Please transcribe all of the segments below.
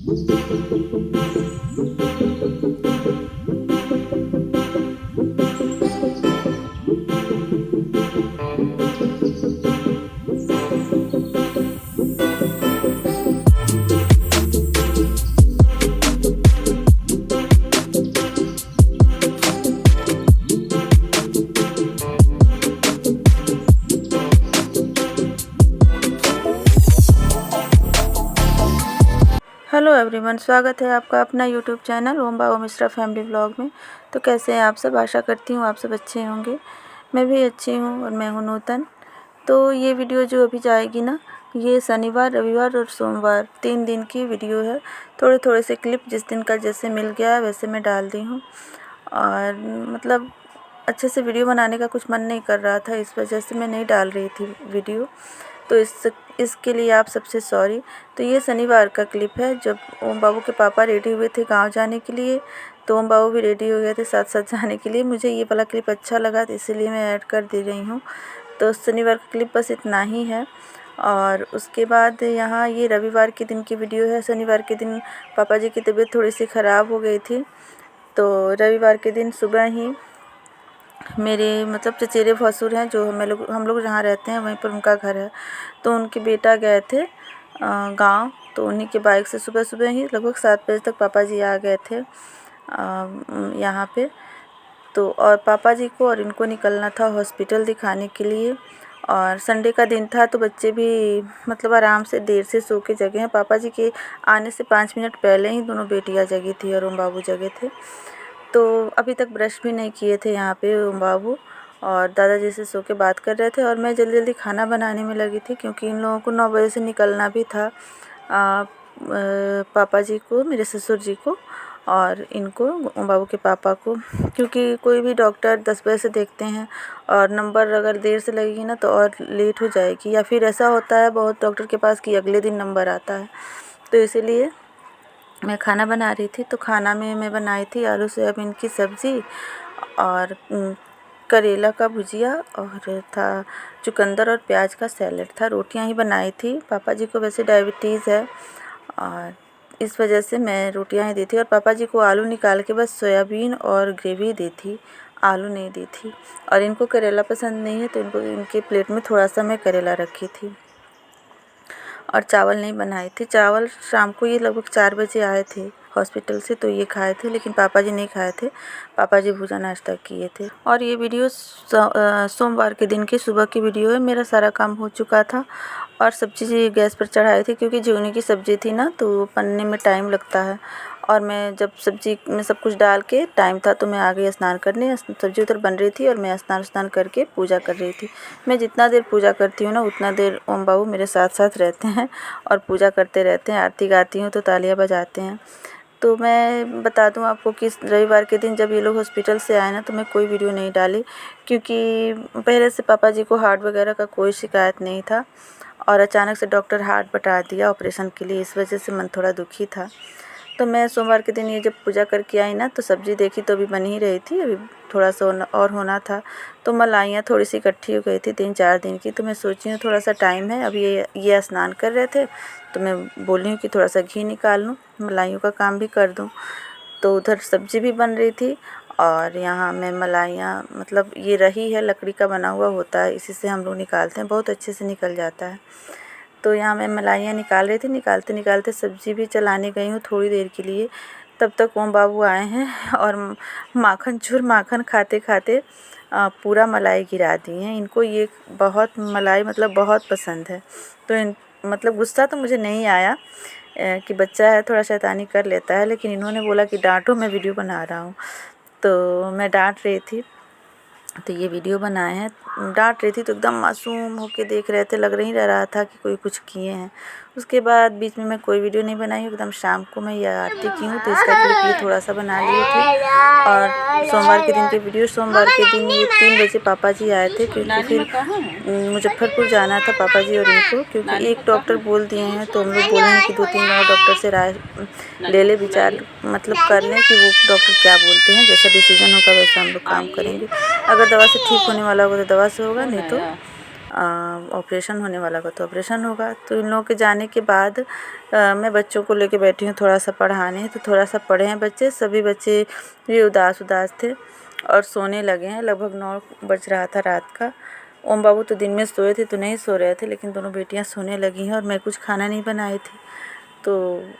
Hello everyone, स्वागत है आपका अपना यूट्यूब चैनल ओम बाबू मिश्रा फैमिली व्लॉग में। तो कैसे हैं आप सब? आशा करती हूँ आप सब अच्छे होंगे। मैं भी अच्छी हूँ और मैं हूँ नूतन। तो ये वीडियो जो अभी जाएगी ना, ये शनिवार, रविवार और सोमवार 3 दिन की वीडियो है। थोड़े थोड़े से क्लिप जिस दिन का जैसे मिल गया वैसे मैं डाल दी हूँ। और मतलब अच्छे से वीडियो बनाने का कुछ मन नहीं कर रहा था, इस वजह से मैं नहीं डाल रही थी वीडियो। तो इसके लिए आप सबसे सॉरी। तो ये शनिवार का क्लिप है जब ओम बाबू के पापा रेडी हुए थे गांव जाने के लिए। तो ओम बाबू भी रेडी हो गए थे साथ साथ जाने के लिए। मुझे ये वाला क्लिप अच्छा लगा तो इसीलिए मैं ऐड कर दे रही हूँ। तो शनिवार का क्लिप बस इतना ही है। और उसके बाद यहाँ ये रविवार के दिन की वीडियो है। शनिवार के दिन पापा जी की तबीयत थोड़ी सी ख़राब हो गई थी। तो रविवार के दिन सुबह ही मेरे मतलब चचेरे भसुर हैं जो हम लोग जहाँ रहते हैं वहीं पर उनका घर है। तो उनके बेटा गए थे गांव। तो उन्हीं के बाइक से सुबह सुबह ही लगभग 7 बजे तक पापा जी आ गए थे यहाँ पे। तो और पापा जी को और इनको निकलना था हॉस्पिटल दिखाने के लिए। और संडे का दिन था तो बच्चे भी मतलब आराम से देर से सो के जगे हैं। पापा जी के आने से 5 मिनट पहले ही दोनों बेटियां जगी थी और ओम बाबू जगे थे। तो अभी तक ब्रश भी नहीं किए थे यहाँ पे ओम बाबू, और दादाजी से सो के बात कर रहे थे। और मैं जल्दी जल्दी खाना बनाने में लगी थी क्योंकि इन लोगों को 9 बजे से निकलना भी था। पापा जी को, मेरे ससुर जी को और इनको ओम बाबू के पापा को, क्योंकि कोई भी डॉक्टर 10 बजे से देखते हैं और नंबर अगर देर से लगेगी ना तो और लेट हो जाएगी, या फिर ऐसा होता है बहुत डॉक्टर के पास कि अगले दिन नंबर आता है। तो इसीलिए मैं खाना बना रही थी। तो खाना में मैं बनाई थी आलू सोयाबीन की सब्ज़ी और करेला का भुजिया, और था चुकंदर और प्याज का सैलेड था। रोटियां ही बनाई थी। पापा जी को वैसे डायबिटीज़ है और इस वजह से मैं रोटियां ही दी थी। और पापा जी को आलू निकाल के बस सोयाबीन और ग्रेवी दी थी, आलू नहीं दी थी। और इनको करेला पसंद नहीं है तो इनके प्लेट में थोड़ा सा मैं करेला रखी थी। और चावल नहीं बनाए थे। चावल शाम को ये लगभग 4 बजे आए थे हॉस्पिटल से, तो ये खाए थे, लेकिन पापा जी नहीं खाए थे। पापा जी भुजा नाश्ता किए थे। और ये वीडियो सोमवार के दिन की सुबह की वीडियो है। मेरा सारा काम हो चुका था और सब्ज़ी गैस पर चढ़ाई थी क्योंकि झुगनी की सब्ज़ी थी ना, तो बनने में टाइम लगता है। और मैं जब सब्ज़ी में सब कुछ डाल के टाइम था तो मैं आ गई स्नान करने। सब्ज़ी उधर बन रही थी और मैं स्नान करके पूजा कर रही थी। मैं जितना देर पूजा करती हूँ ना उतना देर ओम बाबू मेरे साथ साथ रहते हैं और पूजा करते रहते हैं। आरती गाती हूँ तो तालियां बजाते हैं। तो मैं बता दूं आपको कि रविवार के दिन जब ये लोग हॉस्पिटल से आए ना तो मैं कोई वीडियो नहीं डाली, क्योंकि पहले से पापा जी को हार्ट वगैरह का कोई शिकायत नहीं था और अचानक से डॉक्टर हार्ट बटा दिया ऑपरेशन के लिए। इस वजह से मन थोड़ा दुखी था। तो मैं सोमवार के दिन ये जब पूजा करके आई ना तो सब्ज़ी देखी तो अभी बन ही रही थी, अभी थोड़ा सा और होना था। तो malaइयाँ थोड़ी सी इकट्ठी हो गई थी 3-4 दिन की। तो मैं सोची हूँ थोड़ा सा टाइम है, अभी ये स्नान कर रहे थे तो मैं बोली हूँ कि थोड़ा सा घी निकाल लूँ, malaइयों का काम भी कर दूँ। तो उधर सब्ज़ी भी बन रही थी और यहाँ मैं malaइयाँ, मतलब ये रही है लकड़ी का बना हुआ होता है, इसी से हम लोग निकालते हैं, बहुत अच्छे से निकल जाता है। तो यहाँ मैं malaइयाँ निकाल रही थी। निकालते निकालते सब्ज़ी भी चलाने गई हूँ थोड़ी देर के लिए। तब तक ओम बाबू आए हैं और माखन चूर माखन खाते खाते पूरा मलाई गिरा दी हैं। इनको ये बहुत मलाई मतलब बहुत पसंद है। तो मतलब गुस्सा तो मुझे नहीं आया कि बच्चा है थोड़ा शैतानी कर लेता है, लेकिन इन्होंने बोला कि डांटो, मैं वीडियो बना रहा हूँ। तो मैं डांट रही थी तो ये वीडियो बनाए हैं। डांट रही थी तो एकदम मासूम होके देख रहे थे, लग नहीं रहा था कि कोई कुछ किए हैं। उसके बाद बीच में मैं कोई वीडियो नहीं बनाई। एकदम शाम को मैं ये आरती की हूँ तो इसका क्लिप ये थोड़ा सा बना लिए थे। और सोमवार के दिन की वीडियो, सोमवार के दिन ये 3 बजे पापा जी आए थे क्योंकि फिर मुजफ्फरपुर जाना था पापा जी और इनको, क्योंकि एक डॉक्टर बोल दिए हैं तो हम लोग बोले हैं कि 2-3 और डॉक्टर से राय ले ले, विचार मतलब कर लें कि वो डॉक्टर क्या बोलते हैं। जैसा डिसीजन होगा वैसा हम लोग काम करेंगे। अगर दवा से ठीक होने वाला होगा तो दवा से होगा, नहीं तो ऑपरेशन होने वाला का तो ऑपरेशन होगा। तो इन लोगों के जाने के बाद मैं बच्चों को लेके बैठी हूँ थोड़ा सा पढ़ाने। तो थोड़ा सा पढ़े हैं बच्चे, सभी बच्चे भी उदास थे और सोने लगे हैं। लगभग 9 बज रहा था रात का। ओम बाबू तो दिन में सोए थे तो नहीं सो रहे थे, लेकिन दोनों बेटियां सोने लगी हैं और मैं कुछ खाना नहीं बनाई थी। तो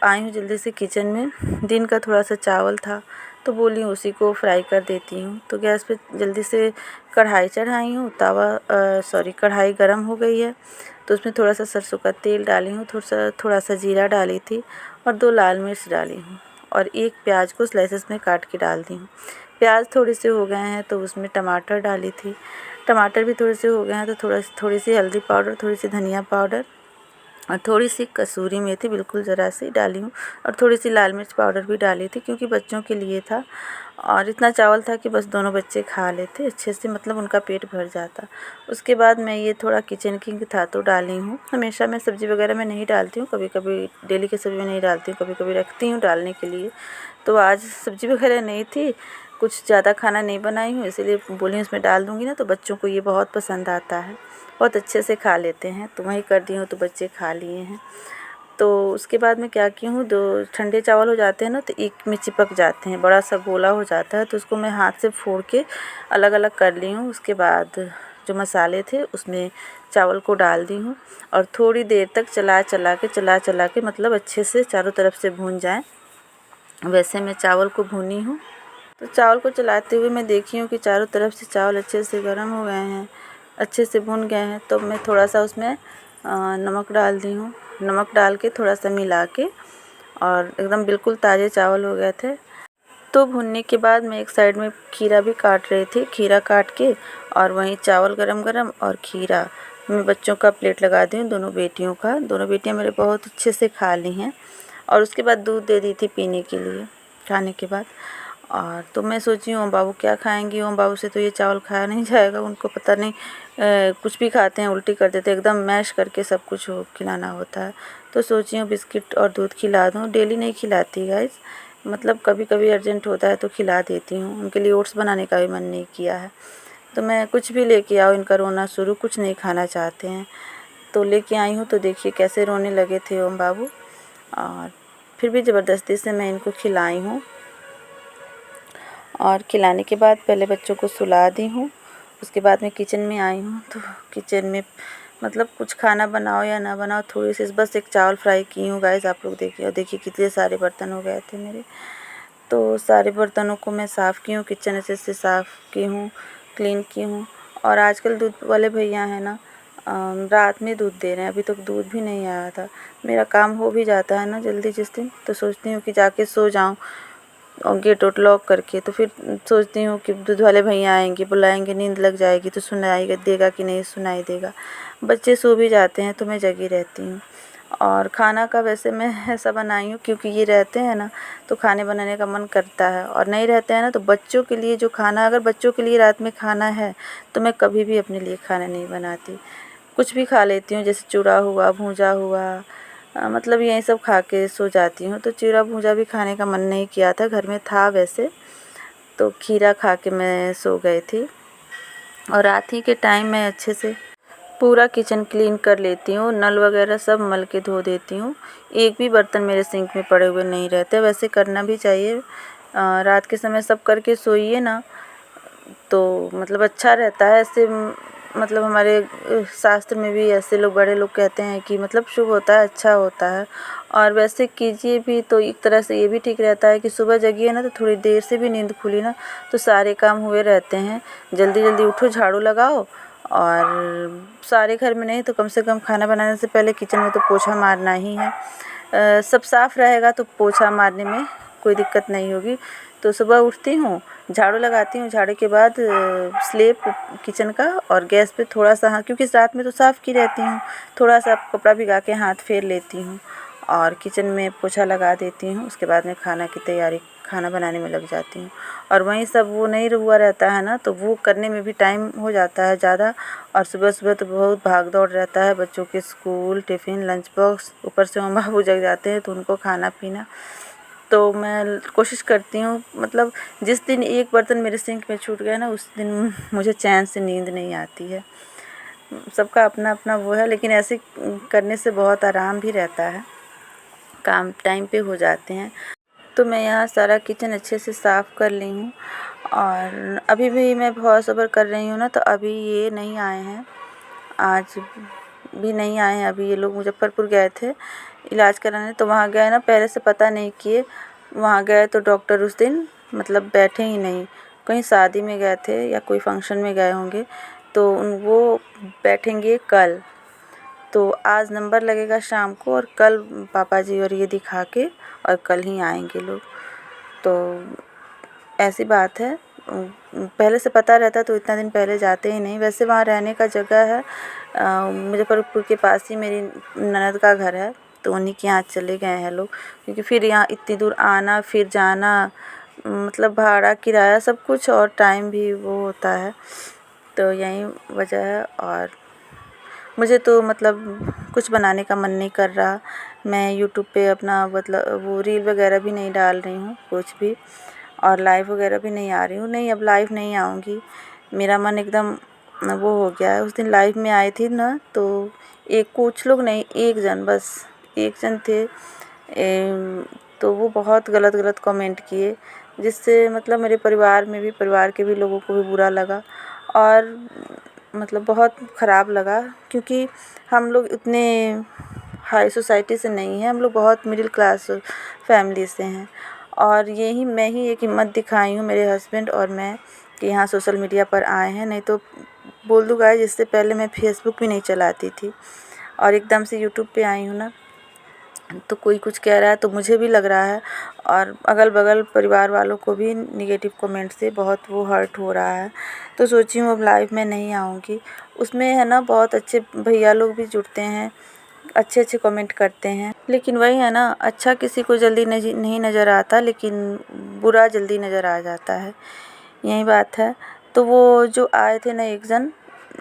आई हूँ जल्दी से किचन में। दिन का थोड़ा सा चावल था तो बोली उसी को फ्राई कर देती हूँ। तो गैस पे जल्दी से कढ़ाई चढ़ाई हूँ। कढ़ाई गर्म हो गई है तो उसमें थोड़ा सा सरसों का तेल डाली हूँ, थोड़ा सा जीरा डाली थी और 2 लाल मिर्च डाली हूँ और एक प्याज को स्लाइसेस में काट के डाल दी हूँ। प्याज थोड़े से हो गए हैं तो उसमें टमाटर डाली थी। टमाटर भी थोड़े से हो गए हैं तो थोड़ी सी हल्दी पाउडर, थोड़ी सी धनिया पाउडर और थोड़ी सी कसूरी मेथी बिल्कुल ज़रा सी डाली हूँ और थोड़ी सी लाल मिर्च पाउडर भी डाली थी क्योंकि बच्चों के लिए था। और इतना चावल था कि बस दोनों बच्चे खा लेते अच्छे से, मतलब उनका पेट भर जाता। उसके बाद मैं ये थोड़ा किचन किंग था तो डाली हूँ। हमेशा मैं सब्ज़ी वगैरह में नहीं डालती हूँ, कभी कभी डेली की सब्ज़ी में नहीं डालती हूँ, कभी कभी रखती हूँ डालने के लिए। तो आज सब्ज़ी वगैरह नहीं थी, कुछ ज़्यादा खाना नहीं बनाई हूँ, इसीलिए बोली इसमें डाल दूँगी ना तो बच्चों को ये बहुत पसंद आता है, बहुत अच्छे से खा लेते हैं। तो वही कर दी हूँ तो बच्चे खा लिए हैं। तो उसके बाद में क्या की हूँ, 2 ठंडे चावल हो जाते हैं ना तो एक में चिपक जाते हैं, बड़ा सा गोला हो जाता है तो उसको मैं हाथ से फोड़ के अलग अलग कर ली हूँ। उसके बाद जो मसाले थे उसमें चावल को डाल दी हूँ और थोड़ी देर तक चला चला के मतलब अच्छे से चारों तरफ से भून जाए वैसे मैं चावल को भूनी हूँ। तो चावल को चलाते हुए मैं देखी हूँ कि चारों तरफ से चावल अच्छे से गर्म हो गए हैं, अच्छे से भुन गए हैं। तो मैं थोड़ा सा उसमें नमक डाल दी हूँ। नमक डाल के थोड़ा सा मिला के और एकदम बिल्कुल ताज़े चावल हो गए थे। तो भुनने के बाद मैं एक साइड में खीरा भी काट रही थी, खीरा काट के और वहीं चावल गरम गरम और खीरा मैं बच्चों का प्लेट लगा दी हूँ, दोनों बेटियों का। दोनों बेटियाँ मेरे बहुत अच्छे से खा ली हैं और उसके बाद दूध दे दी थी पीने के लिए खाने के बाद। और तो मैं सोची ओम बाबू क्या खाएंगी, ओम बाबू से तो ये चावल खाया नहीं जाएगा, उनको पता नहीं कुछ भी खाते हैं उल्टी कर देते हैं, एकदम मैश करके सब कुछ खिलाना होता है। तो सोची हूँ बिस्किट और दूध खिला दूँ। डेली नहीं खिलाती गाइस, मतलब कभी कभी अर्जेंट होता है तो खिला देती हूँ। उनके लिए ओट्स बनाने का भी मन नहीं किया है तो मैं कुछ भी लेके आओ इनका रोना शुरू, कुछ नहीं खाना चाहते हैं। तो लेके आई हूँ तो देखिए कैसे रोने लगे थे ओम बाबू, और फिर भी ज़बरदस्ती से मैं इनको खिलाई हूँ। और खिलाने के बाद पहले बच्चों को सुला दी हूँ। उसके बाद मैं किचन में आई हूँ तो किचन में मतलब कुछ खाना बनाओ या ना बनाओ, थोड़ी सी बस एक चावल फ्राई की हूँ गाइस, आप लोग देखिए। और देखिए कितने सारे बर्तन हो गए थे मेरे। तो सारे बर्तनों को मैं साफ़ की हूँ, किचन अच्छे से साफ़ की हूँ, क्लीन की हूँ। और आजकल दूध वाले भैया हैं ना, रात में दूध दे रहे हैं, अभी तक दूध भी नहीं आया था। मेरा काम हो भी जाता है ना जल्दी जिस दिन, तो सोचती हूँ कि जाके सो जाऊँ और गेट वोट लॉक करके। तो फिर सोचती हूँ कि दूध वाले भैया आएंगे, बुलाएंगे, नींद लग जाएगी तो सुनाई देगा कि नहीं सुनाई देगा। बच्चे सो भी जाते हैं तो मैं जगी रहती हूँ। और खाना का वैसे मैं ऐसा बनाई हूँ क्योंकि ये रहते हैं ना तो खाने बनाने का मन करता है, और नहीं रहते हैं ना तो बच्चों के लिए जो खाना, अगर बच्चों के लिए रात में खाना है तो मैं कभी भी अपने लिए खाना नहीं बनाती, कुछ भी खा लेती हूँ। जैसे चूड़ा हुआ, भूजा हुआ, मतलब यही सब खा के सो जाती हूँ। तो चूड़ा भूजा भी खाने का मन नहीं किया था, घर में था वैसे, तो खीरा खा के मैं सो गई थी। और रात ही के टाइम मैं अच्छे से पूरा किचन क्लीन कर लेती हूँ, नल वगैरह सब मल के धो देती हूँ। एक भी बर्तन मेरे सिंक में पड़े हुए नहीं रहते, वैसे करना भी चाहिए। रात के समय सब करके सोइए ना तो मतलब अच्छा रहता है। ऐसे मतलब हमारे शास्त्र में भी ऐसे लोग, बड़े लोग कहते हैं कि मतलब शुभ होता है, अच्छा होता है। और वैसे कीजिए भी तो एक तरह से ये भी ठीक रहता है कि सुबह जगिए ना तो थोड़ी देर से भी नींद खुली ना तो सारे काम हुए रहते हैं। जल्दी जल्दी उठो, झाड़ू लगाओ, और सारे घर में नहीं तो कम से कम खाना बनाने से पहले किचन में तो पोछा मारना ही है। सब साफ़ रहेगा तो पोछा मारने में कोई दिक्कत नहीं होगी। तो सुबह उठती हूँ, झाड़ू लगाती हूँ, झाड़ू के बाद स्लेब किचन का और गैस पे थोड़ा सा, हाँ क्योंकि रात में तो साफ़ की रहती हूँ, थोड़ा सा कपड़ा भिगा के हाथ फेर लेती हूँ और किचन में पोछा लगा देती हूँ। उसके बाद में खाना की तैयारी, खाना बनाने में लग जाती हूँ। और वहीं सब वो नहीं हुआ रहता है ना तो वो करने में भी टाइम हो जाता है ज़्यादा। और सुबह सुबह तो बहुत भाग दौड़ रहता है, बच्चों के स्कूल, टिफ़िन, लंच बॉक्स, ऊपर से हम बाबू जग जाते हैं तो उनको खाना पीना। तो मैं कोशिश करती हूँ, मतलब जिस दिन एक बर्तन मेरे सिंक में छूट गया ना उस दिन मुझे चैन से नींद नहीं आती है। सबका अपना अपना वो है, लेकिन ऐसे करने से बहुत आराम भी रहता है, काम टाइम पे हो जाते हैं। तो मैं यहाँ सारा किचन अच्छे से साफ़ कर ली हूँ और अभी भी मैं बहुत सब्र कर रही हूँ ना, तो अभी ये नहीं आए हैं, आज भी नहीं आए हैं। अभी ये लोग मुजफ्फरपुर गए थे इलाज कराने, तो वहाँ गए ना, पहले से पता नहीं किए, वहाँ गए तो डॉक्टर उस दिन मतलब बैठे ही नहीं, कहीं शादी में गए थे या कोई फंक्शन में गए होंगे, तो वो बैठेंगे कल। तो आज नंबर लगेगा शाम को और कल पापा जी और ये दिखा के और कल ही आएंगे लोग। तो ऐसी बात है, पहले से पता रहता तो इतना दिन पहले जाते ही नहीं। वैसे वहाँ रहने का जगह है, मुजफ्फरपुर के पास ही मेरी ननद का घर है, तो उन्हीं के यहाँ चले गए हैं लोग, क्योंकि फिर यहाँ इतनी दूर आना फिर जाना, मतलब भाड़ा किराया सब कुछ और टाइम भी वो होता है, तो यही वजह है। और मुझे तो मतलब कुछ बनाने का मन नहीं कर रहा। मैं यूट्यूब पे अपना मतलब वो रील वगैरह भी नहीं डाल रही हूँ कुछ भी, और लाइव वगैरह भी नहीं आ रही हूँ। नहीं, अब लाइव नहीं आऊँगी, मेरा मन एकदम वो हो गया है। उस दिन लाइव में आई थी ना, तो एक कुछ लोग नहीं, एक जन, बस एक जन थे, तो वो बहुत गलत गलत कमेंट किए, जिससे मतलब मेरे परिवार में भी, परिवार के भी लोगों को भी बुरा लगा और मतलब बहुत ख़राब लगा, क्योंकि हम लोग इतने हाई सोसाइटी से नहीं हैं, हम लोग बहुत मिडिल क्लास फैमिली से हैं। और यही मैं ही एक हिम्मत दिखाई हूँ, मेरे हस्बैंड और मैं, कि यहाँ सोशल मीडिया पर आए हैं। नहीं तो बोल दूँ गाइस, इससे पहले मैं फेसबुक भी नहीं चलाती थी और एकदम से यूट्यूब पे आई हूँ ना, तो कोई कुछ कह रहा है तो मुझे भी लग रहा है, और अगल बगल परिवार वालों को भी निगेटिव कमेंट से बहुत वो हर्ट हो रहा है। तो सोची हूँ अब लाइव में नहीं आऊँगी। उसमें है ना बहुत अच्छे भैया लोग भी जुड़ते हैं, अच्छे अच्छे कमेंट करते हैं, लेकिन वही है ना, अच्छा किसी को जल्दी नहीं नज़र आता, लेकिन बुरा जल्दी नज़र आ जाता है, यही बात है। तो वो जो आए थे ना एक जन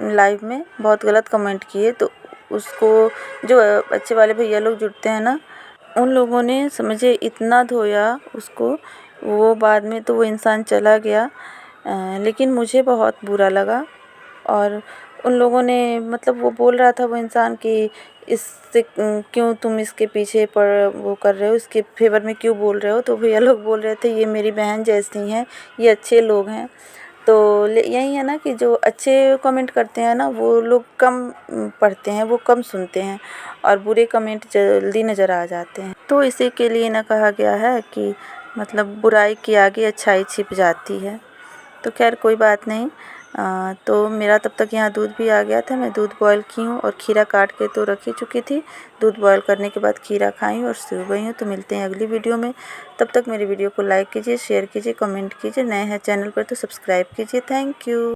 लाइव में, बहुत गलत कमेंट किए, तो उसको जो अच्छे वाले भैया लोग जुड़ते हैं ना, उन लोगों ने समझे इतना धोया उसको, वो बाद में तो वो इंसान चला गया, लेकिन मुझे बहुत बुरा लगा। और उन लोगों ने मतलब वो बोल रहा था वो इंसान कि इससे क्यों तुम इसके पीछे पड़ वो कर रहे हो, इसके फेवर में क्यों बोल रहे हो। तो भैया लोग बोल रहे थे ये मेरी बहन जैसी हैं, ये अच्छे लोग हैं। तो यही है ना कि जो अच्छे कमेंट करते हैं ना, वो लोग कम पढ़ते हैं, वो कम सुनते हैं, और बुरे कमेंट जल्दी नज़र आ जाते हैं। तो इसी के लिए ना कहा गया है कि मतलब बुराई के आगे अच्छाई छिप जाती है। तो खैर कोई बात नहीं। तो मेरा तब तक यहाँ दूध भी आ गया था, मैं दूध बॉयल की हूँ और खीरा काट के तो रख ही चुकी थी। दूध बॉयल करने के बाद खीरा खाई और सो गई हूँ। तो मिलते हैं अगली वीडियो में, तब तक मेरी वीडियो को लाइक कीजिए, शेयर कीजिए, कमेंट कीजिए, नए हैं चैनल पर तो सब्सक्राइब कीजिए। Thank you.